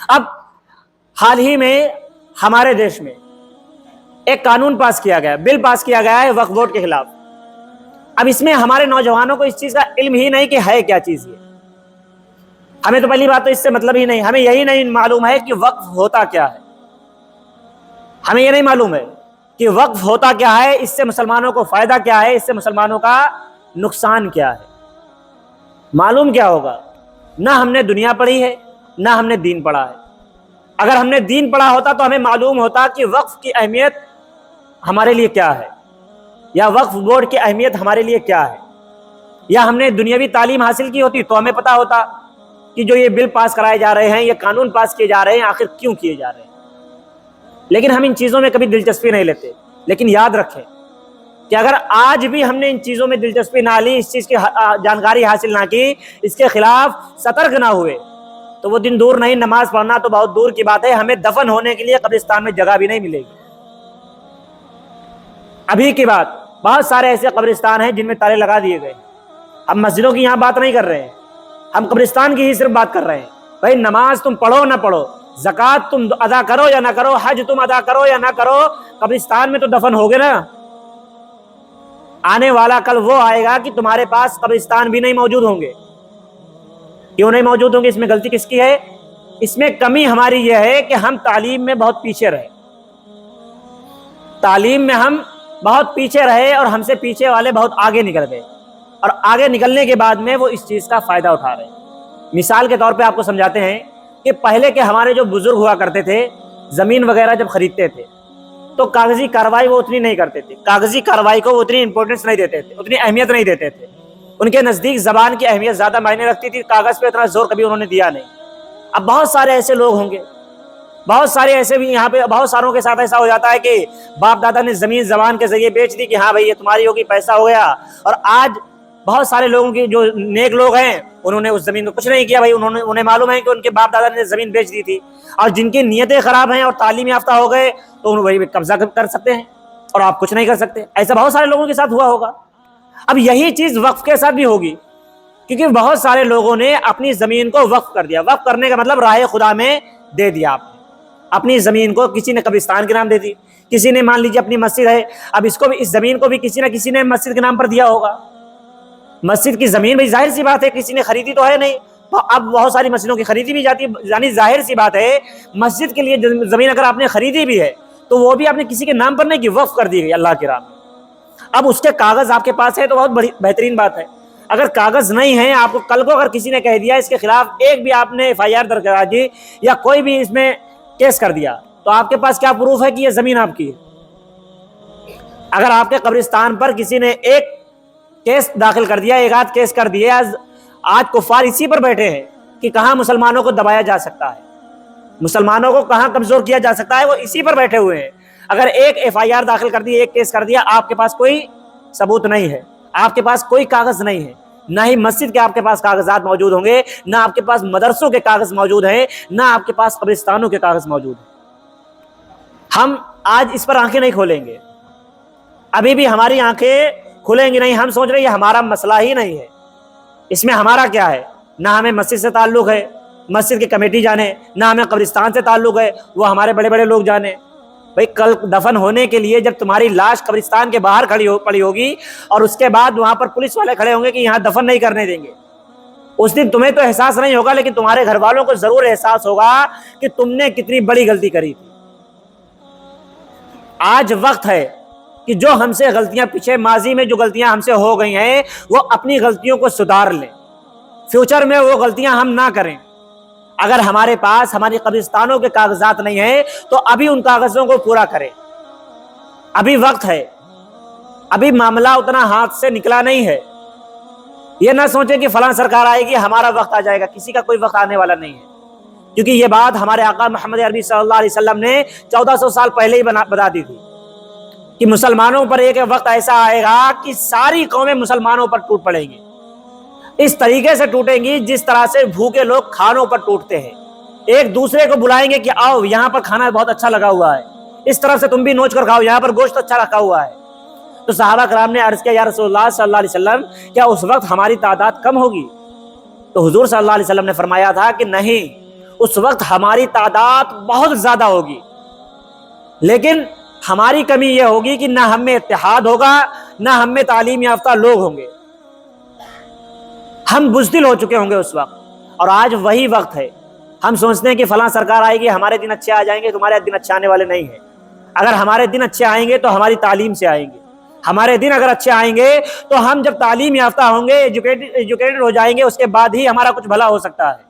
اب حال ہی میں ہمارے دیش میں ایک قانون پاس کیا گیا، بل پاس کیا گیا ہے وقف بورڈ کے خلاف۔ اب اس میں ہمارے نوجوانوں کو اس چیز کا علم ہی نہیں کہ ہے کیا چیز یہ۔ ہمیں تو پہلی بات تو اس سے مطلب ہی نہیں، ہمیں یہی نہیں معلوم ہے کہ وقف ہوتا کیا ہے۔ ہمیں یہ نہیں معلوم ہے کہ وقف ہوتا کیا ہے، اس سے مسلمانوں کو فائدہ کیا ہے، اس سے مسلمانوں کا نقصان کیا ہے۔ معلوم کیا ہوگا؟ نہ ہم نے دنیا پڑھی ہے، نہ ہم نے دین پڑھا ہے۔ اگر ہم نے دین پڑھا ہوتا تو ہمیں معلوم ہوتا کہ وقف کی اہمیت ہمارے لیے کیا ہے، یا وقف بورڈ کی اہمیت ہمارے لیے کیا ہے، یا ہم نے دنیاوی تعلیم حاصل کی ہوتی تو ہمیں پتا ہوتا کہ جو یہ بل پاس کرائے جا رہے ہیں، یہ قانون پاس کیے جا رہے ہیں، آخر کیوں کیے جا رہے ہیں۔ لیکن ہم ان چیزوں میں کبھی دلچسپی نہیں لیتے۔ لیکن یاد رکھیں کہ اگر آج بھی ہم نے ان چیزوں میں دلچسپی نہ لی، اس چیز کی جانکاری حاصل نہ کی، اس کے خلاف سترک نہ ہوئے، تو وہ دن دور نہیں، نماز پڑھنا تو بہت دور کی بات ہے، ہمیں دفن ہونے کے لیے قبرستان میں جگہ بھی نہیں ملے گی۔ ابھی کی بات، بہت سارے ایسے قبرستان ہیں جن میں تالے لگا دیے گئے۔ ہم مسجدوں کی یہاں بات نہیں کر رہے ہیں، ہم قبرستان کی ہی صرف بات کر رہے ہیں۔ بھائی نماز تم پڑھو نہ پڑھو، زکوٰۃ تم ادا کرو یا نہ کرو، حج تم ادا کرو یا نہ کرو، قبرستان میں تو دفن ہوگے نا۔ آنے والا کل وہ آئے گا کہ تمہارے پاس قبرستان بھی نہیں موجود ہوں گے۔ کیوں نہیں موجود ہوں گے؟ اس میں غلطی کس کی ہے؟ اس میں کمی ہماری یہ ہے کہ ہم تعلیم میں بہت پیچھے رہے، تعلیم میں ہم بہت پیچھے رہے، اور ہم سے پیچھے والے بہت آگے نکل گئے، اور آگے نکلنے کے بعد میں وہ اس چیز کا فائدہ اٹھا رہے ہیں۔ مثال کے طور پہ آپ کو سمجھاتے ہیں کہ پہلے کے ہمارے جو بزرگ ہوا کرتے تھے، زمین وغیرہ جب خریدتے تھے تو کاغذی کارروائی وہ اتنی نہیں کرتے تھے، کاغذی کارروائی کو وہ اتنی امپورٹنس نہیں دیتے تھے، اتنی اہمیت نہیں دیتے تھے۔ ان کے نزدیک زبان کی اہمیت زیادہ معنی رکھتی تھی، کاغذ پہ اتنا زور کبھی انہوں نے دیا نہیں۔ اب بہت سارے ایسے لوگ ہوں گے، بہت سارے ایسے بھی یہاں پہ، بہت ساروں کے ساتھ ایسا ہو جاتا ہے کہ باپ دادا نے زمین زبان کے ذریعے بیچ دی کہ ہاں بھائی یہ تمہاری ہوگی، پیسہ ہو گیا، اور آج بہت سارے لوگوں کی جو نیک لوگ ہیں انہوں نے اس زمین کو کچھ نہیں کیا۔ بھائی انہیں معلوم ہے کہ ان کے باپ دادا نے زمین بیچ دی تھی، اور جن کی نیتیں خراب ہیں اور تعلیم یافتہ ہو گئے تو انہوں وہی قبضہ کر سکتے ہیں اور آپ کچھ نہیں کر سکتے۔ ایسا بہت سارے لوگوں کے ساتھ ہوا ہوگا۔ اب یہی چیز وقف کے ساتھ بھی ہوگی، کیونکہ بہت سارے لوگوں نے اپنی زمین کو وقف کر دیا۔ وقف کرنے کا مطلب راہ خدا میں دے دیا۔ آپ نے اپنی زمین کو، کسی نے قبرستان کے نام دے دی، کسی نے مان لیجیے اپنی مسجد ہے، اب اس کو بھی، اس زمین کو بھی کسی نہ کسی نے مسجد کے نام پر دیا ہوگا۔ مسجد کی زمین بھی ظاہر سی بات ہے کسی نے خریدی تو ہے نہیں، اب بہت ساری مسجدوں کی خریدی بھی جاتی ہے، یعنی ظاہر سی بات ہے مسجد کے لیے زمین اگر آپ نے خریدی بھی ہے تو وہ بھی آپ نے کسی کے نام پر نہیں کی، وقف کر دی گئی اللہ کی راہ میں۔ اب اس کے کاغذ آپ کے پاس ہے تو بہت بڑی بہترین بات ہے۔ اگر کاغذ نہیں ہے، آپ کو کل کو اگر کسی نے کہہ دیا اس کے خلاف، ایک بھی آپ نے FIR درج کرا دی یا کوئی بھی اس میں کیس کر دیا، تو آپ کے پاس کیا پروف ہے کہ یہ زمین آپ کی ہے؟ اگر آپ کے قبرستان پر کسی نے ایک کیس داخل کر دیا، ایک آدھ کیس کر دیا، آج کفار اسی پر بیٹھے ہیں کہ کہاں مسلمانوں کو دبایا جا سکتا ہے، مسلمانوں کو کہاں کمزور کیا جا سکتا ہے، وہ اسی پر بیٹھے ہوئے ہیں۔ اگر ایک FIR داخل کر دی، ایک کیس کر دیا، آپ کے پاس کوئی ثبوت نہیں ہے، آپ کے پاس کوئی کاغذ نہیں ہے، نہ ہی مسجد کے آپ کے پاس کاغذات موجود ہوں گے، نہ آپ کے پاس مدرسوں کے کاغذ موجود ہیں، نہ آپ کے پاس قبرستانوں کے کاغذ موجود ہیں۔ ہم آج اس پر آنکھیں نہیں کھولیں گے، ابھی بھی ہماری آنکھیں کھلیں گی نہیں۔ ہم سوچ رہے ہیں یہ ہمارا مسئلہ ہی نہیں ہے، اس میں ہمارا کیا ہے؟ نہ ہمیں مسجد سے تعلق ہے، مسجد کی کمیٹی جانے، نہ ہمیں قبرستان سے تعلق ہے، وہ ہمارے بڑے بڑے لوگ جانے۔ بھائی کل دفن ہونے کے لیے جب تمہاری لاش قبرستان کے باہر پڑی ہوگی اور اس کے بعد وہاں پر پولیس والے کھڑے ہوں گے کہ یہاں دفن نہیں کرنے دیں گے، اس دن تمہیں تو احساس نہیں ہوگا، لیکن تمہارے گھر والوں کو ضرور احساس ہوگا کہ تم نے کتنی بڑی غلطی کری تھی۔ آج وقت ہے کہ جو ہم سے غلطیاں پیچھے ماضی میں جو غلطیاں ہم سے ہو گئی ہیں وہ اپنی غلطیوں کو سدھار لیں، فیوچر میں وہ غلطیاں ہم نہ کریں۔ اگر ہمارے پاس ہماری قبرستانوں کے کاغذات نہیں ہیں تو ابھی ان کاغذوں کو پورا کریں، ابھی وقت ہے، ابھی معاملہ اتنا ہاتھ سے نکلا نہیں ہے۔ یہ نہ سوچیں کہ فلاں سرکار آئے گی ہمارا وقت آ جائے گا، کسی کا کوئی وقت آنے والا نہیں ہے، کیونکہ یہ بات ہمارے آقا محمد عربی صلی اللہ علیہ وسلم نے 1400 سال پہلے ہی بتا دی تھی کہ مسلمانوں پر ایک وقت ایسا آئے گا کہ ساری قومیں مسلمانوں پر ٹوٹ پڑیں گی، اس طریقے سے ٹوٹیں گی جس طرح سے بھوکے لوگ کھانوں پر ٹوٹتے ہیں، ایک دوسرے کو بلائیں گے کہ آؤ یہاں پر کھانا بہت اچھا لگا ہوا ہے، اس طرف سے تم بھی نوچ کر کھاؤ، یہاں پر گوشت اچھا رکھا ہوا ہے۔ تو صحابہ کرام نے عرض کیا یا رسول اللہ صلی اللہ علیہ وسلم کیا اس وقت ہماری تعداد کم ہوگی؟ تو حضور صلی اللہ علیہ وسلم نے فرمایا تھا کہ نہیں، اس وقت ہماری تعداد بہت زیادہ ہوگی، لیکن ہماری کمی یہ ہوگی کہ نہ ہم میں اتحاد ہوگا، نہ ہم میں تعلیم یافتہ لوگ ہوں گے، ہم بزدل ہو چکے ہوں گے اس وقت۔ اور آج وہی وقت ہے، ہم سوچتے ہیں کہ فلاں سرکار آئے گی، ہمارے دن اچھے آ جائیں گے، تمہارے دن اچھے آنے والے نہیں ہیں۔ اگر ہمارے دن اچھے آئیں گے تو ہماری تعلیم سے آئیں گے، ہمارے دن اگر اچھے آئیں گے تو ہم جب تعلیم یافتہ ہوں گے، ایجوکیٹڈ ہو جائیں گے، اس کے بعد ہی ہمارا کچھ بھلا ہو سکتا ہے۔